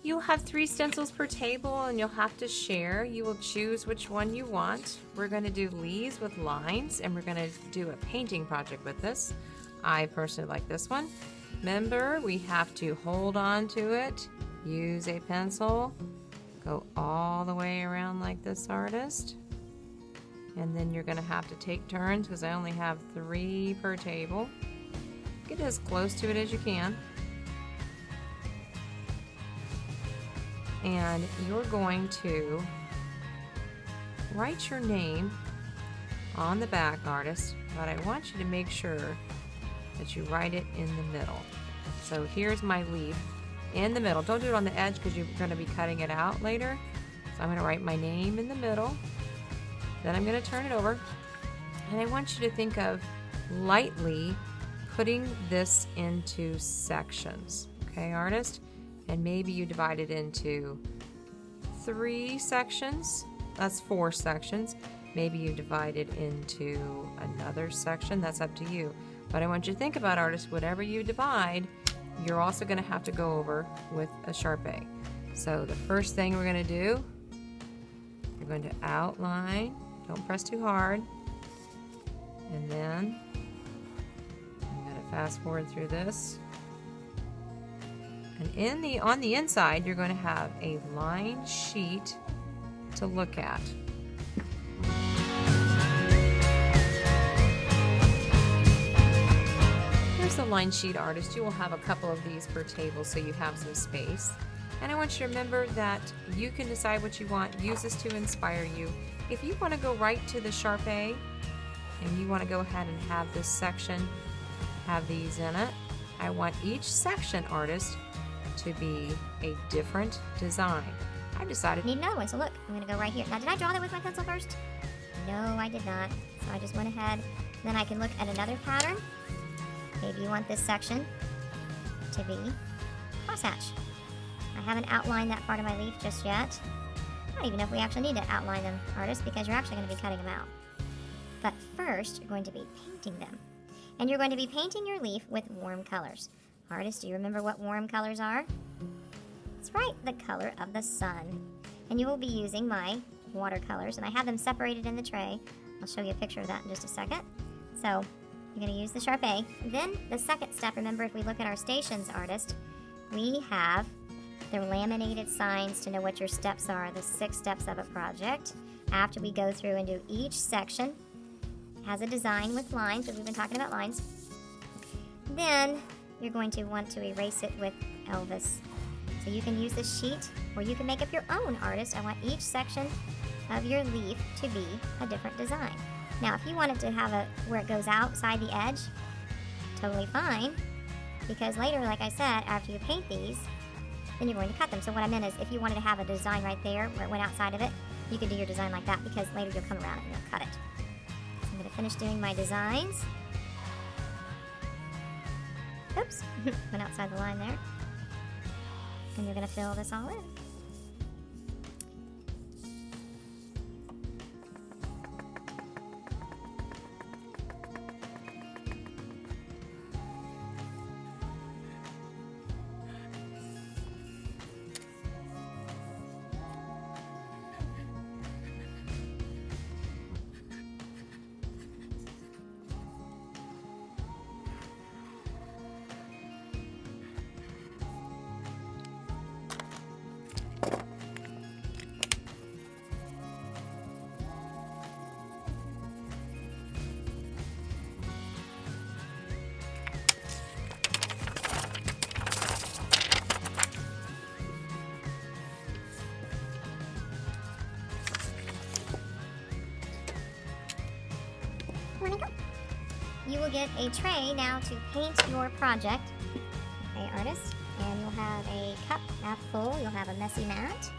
You'll have 3 stencils per table and you'll have to share. You will choose which one you want. We're going to do leaves with lines and we're going to do a painting project with this. I personally like this one. Remember, we have to hold on to it, use a pencil, go all the way around like this, artist. And then you're going to have to take turns because I only have 3 per table. Get as close to it as you can. And you're going to write your name on the back, artist, but I want you to make sure that you write it in the middle. So here's my leaf in the middle. Don't do it on the edge because you're going to be cutting it out later. So I'm going to write my name in the middle. Then I'm going to turn it over. And I want you to think of lightly putting this into sections. Okay, artist? And maybe you divide it into 3 sections. That's 4 sections. Maybe you divide it into another section. That's up to you. But I want you to think about, artists, whatever you divide, you're also going to have to go over with a Sharpie. So the first thing we're going to do, you're going to outline. Don't press too hard. And then I'm going to fast forward through this. And on the inside, you're going to have a line sheet to look at. Here's the line sheet, artist. You will have a couple of these per table so you have some space. And I want you to remember that you can decide what you want. Use this to inspire you. If you want to go right to the Sharpie and you want to go ahead and have this section have these in it, I want each section, artist, to be a different design. I decided Need another one, so look, I'm going to go right here. Now, did I draw that with my pencil first? No, I did not. So I just went ahead. Then I can look at another pattern. Maybe you want this section to be crosshatch. I haven't outlined that part of my leaf just yet. I don't even know if we actually need to outline them, artists, because you're actually going to be cutting them out. But first, you're going to be painting them. And you're going to be painting your leaf with warm colors. Artists, do you remember what warm colors are? That's right, the color of the sun. And you will be using my watercolors, and I have them separated in the tray. I'll show you a picture of that in just a second. So, you're going to use the Sharpie. Then, the second step, remember, if we look at our stations, artist, we have their laminated signs to know what your steps are, the 6 steps of a project. After we go through and do each section, it has a design with lines, because we've been talking about lines. Then, you're going to want to erase it with Elvis. So you can use this sheet, or you can make up your own, artist. I want each section of your leaf to be a different design. Now, if you want it to have where it goes outside the edge, totally fine. Because later, like I said, after you paint these, then you're going to cut them. So what I meant is, if you wanted to have a design right there where it went outside of it, you could do your design like that, because later you'll come around and you'll cut it. So I'm going to finish doing my designs. Oops, went outside the line there. And you're going to fill this all in. You will get a tray now to paint your project, okay, artist, and you'll have a cup half full, you'll have a messy mat.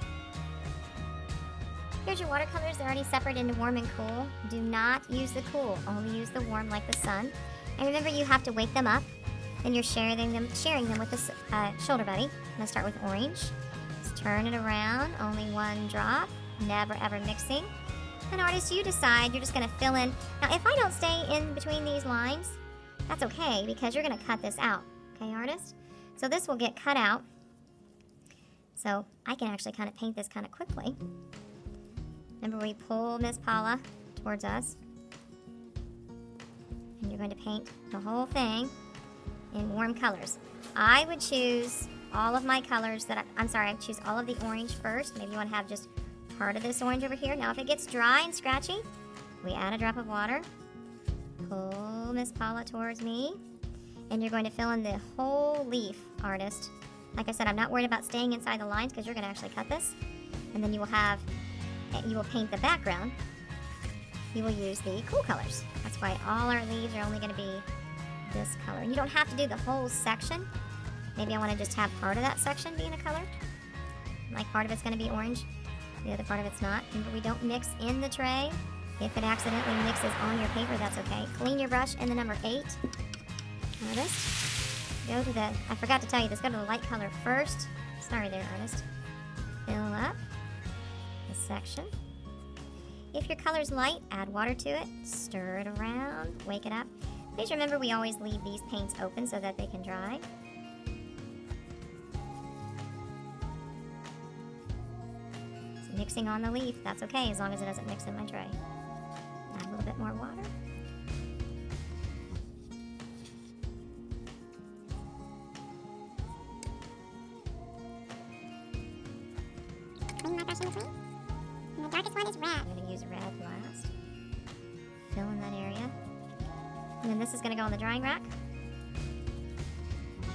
Here's your watercolors, they're already separated into warm and cool. Do not use the cool, only use the warm like the sun. And remember, you have to wake them up, then you're sharing them with the shoulder buddy. I'm going to start with orange. Just turn it around, only one drop, never ever mixing. And artist, you decide, you're just going to fill in. Now, if I don't stay in between these lines, that's okay, because you're going to cut this out. Okay, artist? So this will get cut out. So I can actually kind of paint this kind of quickly. Remember, we pull Miss Paula towards us. And you're going to paint the whole thing in warm colors. I would choose all of my colors I'd choose all of the orange first. Maybe you want to have just part of this orange over here. Now if it gets dry and scratchy, we add a drop of water. Pull Miss Paula towards me. And you're going to fill in the whole leaf, artist. Like I said, I'm not worried about staying inside the lines because you're going to actually cut this. And then you will paint the background. You will use the cool colors. That's why all our leaves are only going to be this color. And you don't have to do the whole section. Maybe I want to just have part of that section being a color. Like part of it's going to be orange, the other part of it's not. Remember, we don't mix in the tray. If it accidentally mixes on your paper, that's okay. Clean your brush in the number 8. Artist, go to the, I forgot to tell you this, go to the light color first. Sorry there, artist. Fill up the section. If your color's light, add water to it, stir it around, wake it up. Please remember we always leave these paints open so that they can dry. So mixing on the leaf, that's okay as long as it doesn't mix in my tray. Add a little bit more water. Clean my brush in between. And the darkest one is red. I'm going to use red last. Fill in that area. And then this is going to go on the drying rack.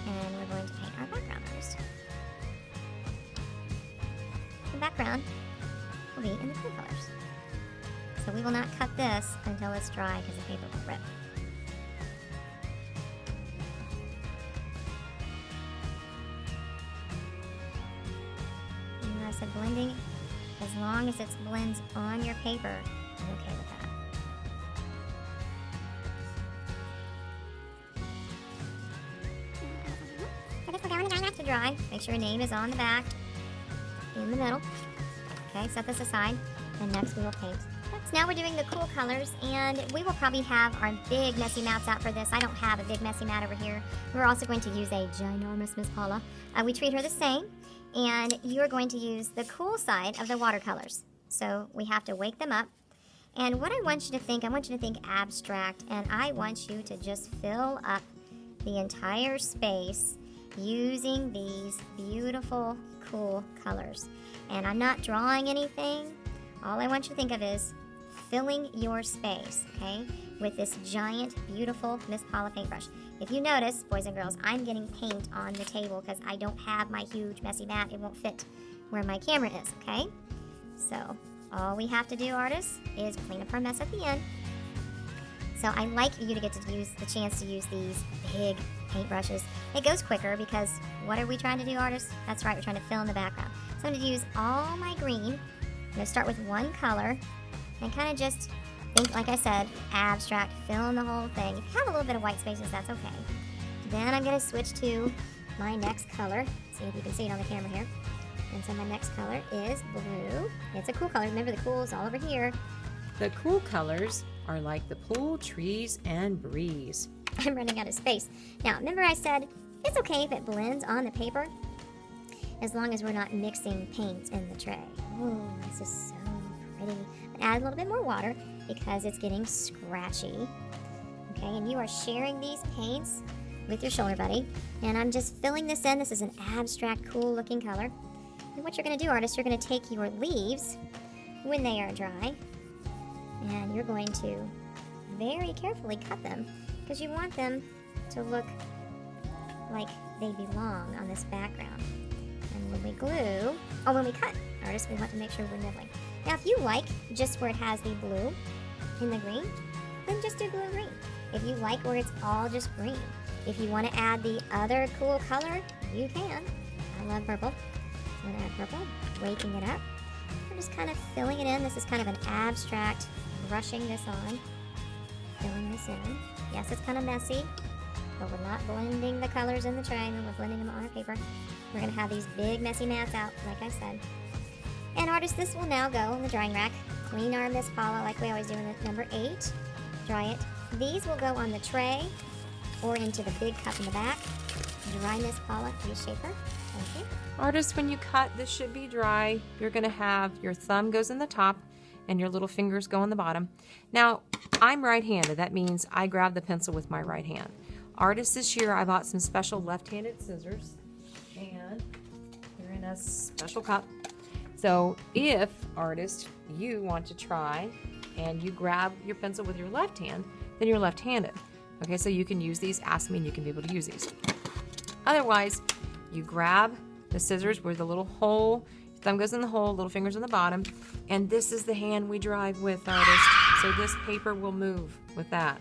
And we're going to paint our background first. The background will be in the cool colors. So we will not cut this until it's dry because the paper will rip. And I said blending, as long as it blends on your paper, I'm okay with that. So this will go in the drying rack. To dry, make sure your name is on the back, in the middle. Okay, set this aside, and next we will paint. So now we're doing the cool colors, and we will probably have our big messy mats out for this. I don't have a big messy mat over here. We're also going to use a ginormous Miss Paula. We treat her the same, and you're going to use the cool side of the watercolors. So we have to wake them up. And what I want you to think abstract, and I want you to just fill up the entire space using these beautiful, cool colors. And I'm not drawing anything. All I want you to think of is filling your space, okay, with this giant, beautiful Miss Paula paintbrush. If you notice, boys and girls, I'm getting paint on the table because I don't have my huge, messy mat. It won't fit where my camera is, okay? So all we have to do, artists, is clean up our mess at the end. So I like you to get to use the chance to use these big paintbrushes. It goes quicker because what are we trying to do, artists? That's right, we're trying to fill in the background. So I'm going to use all my green. I'm going to start with one color and kind of just think, like I said, abstract, fill in the whole thing. If you have a little bit of white spaces, that's okay. Then I'm going to switch to my next color. See if you can see it on the camera here. And so my next color is blue. It's a cool color. Remember, the cool is all over here. The cool colors are like the pool, trees, and breeze. I'm running out of space. Now, remember I said it's okay if it blends on the paper as long as we're not mixing paint in the tray. Ooh, this is so pretty. Add a little bit more water because it's getting scratchy. Okay, and you are sharing these paints with your shoulder buddy. And I'm just filling this in. This is an abstract, cool looking color. And what you're going to do, artists, you're going to take your leaves when they are dry and you're going to very carefully cut them because you want them to look like they belong on this background. And when we cut, artists, we want to make sure we're nibbling. Now, if you like just where it has the blue and the green, then just do blue-green. If you like where it's all just green. If you want to add the other cool color, you can. I love purple. I'm going to add purple, waking it up. We're just kind of filling it in. This is kind of an abstract, brushing this on, filling this in. Yes, it's kind of messy, but we're not blending the colors in the tray, we're blending them on our paper. We're going to have these big messy mats out, like I said. And artists, this will now go in the drying rack. Clean our Miss Paula like we always do in the number 8. Dry it. These will go on the tray or into the big cup in the back. Dry Miss Paula Reshaper. Thank you. Artist, when you cut, this should be dry. You're gonna have your thumb goes in the top and your little fingers go on the bottom. Now, I'm right-handed. That means I grab the pencil with my right hand. Artist, this year I bought some special left-handed scissors, and they're in a special cup. So if, artist, you want to try and you grab your pencil with your left hand, then you're left-handed. Okay, so you can use these. Ask me and you can be able to use these. Otherwise, you grab the scissors where the little hole, thumb goes in the hole, little fingers on the bottom, and this is the hand we drive with, artist. So this paper will move with that.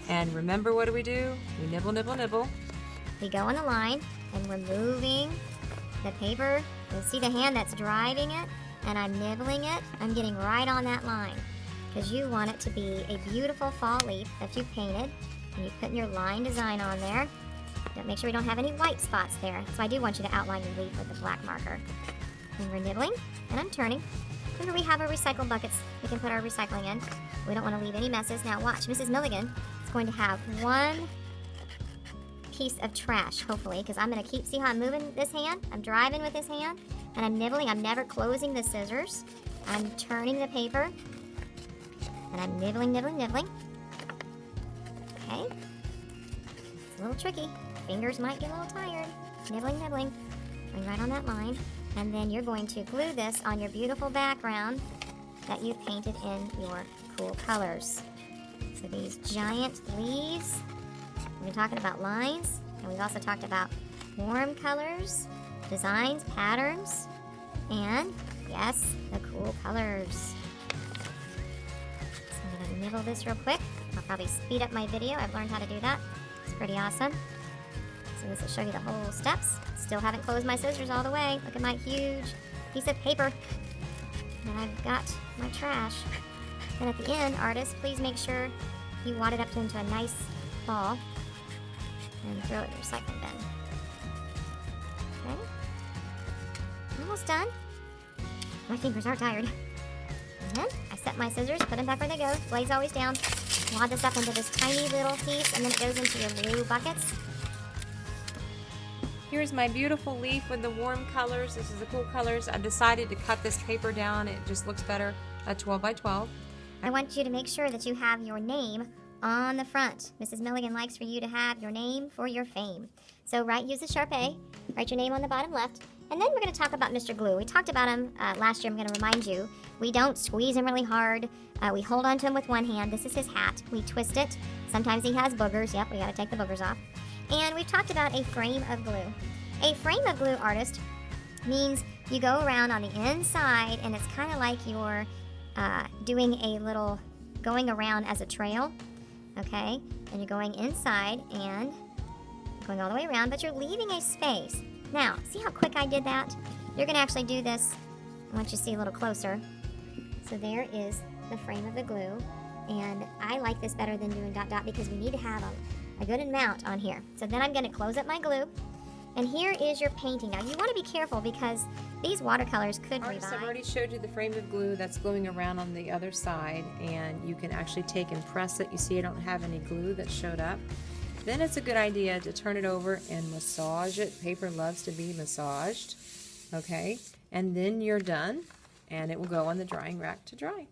And remember, what do? We nibble, nibble, nibble. We go on the line, and we're moving the paper. You'll see the hand that's driving it, and I'm nibbling it. I'm getting right on that line, because you want it to be a beautiful fall leaf that you painted, and you put your line design on there. Don't make sure we don't have any white spots there. So I do want you to outline your leaf with the black marker. And we're nibbling, and I'm turning. Remember, we have our recycle buckets we can put our recycling in. We don't want to leave any messes. Now watch, Mrs. Milligan is going to have one piece of trash, hopefully, because I'm going to keep, see how I'm moving this hand? I'm driving with this hand, and I'm nibbling. I'm never closing the scissors. I'm turning the paper, and I'm nibbling, nibbling, nibbling. Okay. It's a little tricky. Fingers might get a little tired. Nibbling, nibbling. Going right on that line. And then you're going to glue this on your beautiful background that you've painted in your cool colors. So these giant leaves, we've been talking about lines, and we've also talked about warm colors, designs, patterns, and yes, the cool colors. So I'm going to nibble this real quick. I'll probably speed up my video. I've learned how to do that. It's pretty awesome. So this will show you the whole steps. Still haven't closed my scissors all the way. Look at my huge piece of paper. And I've got my trash. And at the end, artists, please make sure you wad it up into a nice ball and throw it in the recycling bin. Okay. Almost done. My fingers are tired. And then I set my scissors, put them back where they go. Blade's always down. Wad this up into this tiny little piece, and then it goes into your blue buckets. Here's my beautiful leaf with the warm colors. This is the cool colors. I decided to cut this paper down. It just looks better at 12 by 12. I want you to make sure that you have your name on the front. Mrs. Milligan likes for you to have your name for your fame. So use a Sharpie, write your name on the bottom left, and then we're going to talk about Mr. Glue. We talked about him last year. I'm going to remind you, we don't squeeze him really hard. We hold on to him with one hand. This is his hat. We twist it. Sometimes he has boogers. Yep, we got to take the boogers off. And we've talked about a frame of glue. A frame of glue, artist, means you go around on the inside, and it's kind of like you're doing a little going around as a trail, okay? And you're going inside and going all the way around, but you're leaving a space. Now, see how quick I did that? You're going to actually do this, I want you to see a little closer. So there is the frame of the glue, and I like this better than doing dot dot because we need to have a good amount on here. So then I'm going to close up my glue, and here is your painting. Now you want to be careful because these watercolors could Artist, I've revive. already showed you the frame of glue that's gluing around on the other side, and you can actually take and press it. You see I don't have any glue that showed up. Then it's a good idea to turn it over and massage it. Paper loves to be massaged, okay? And then you're done, and it will go on the drying rack to dry.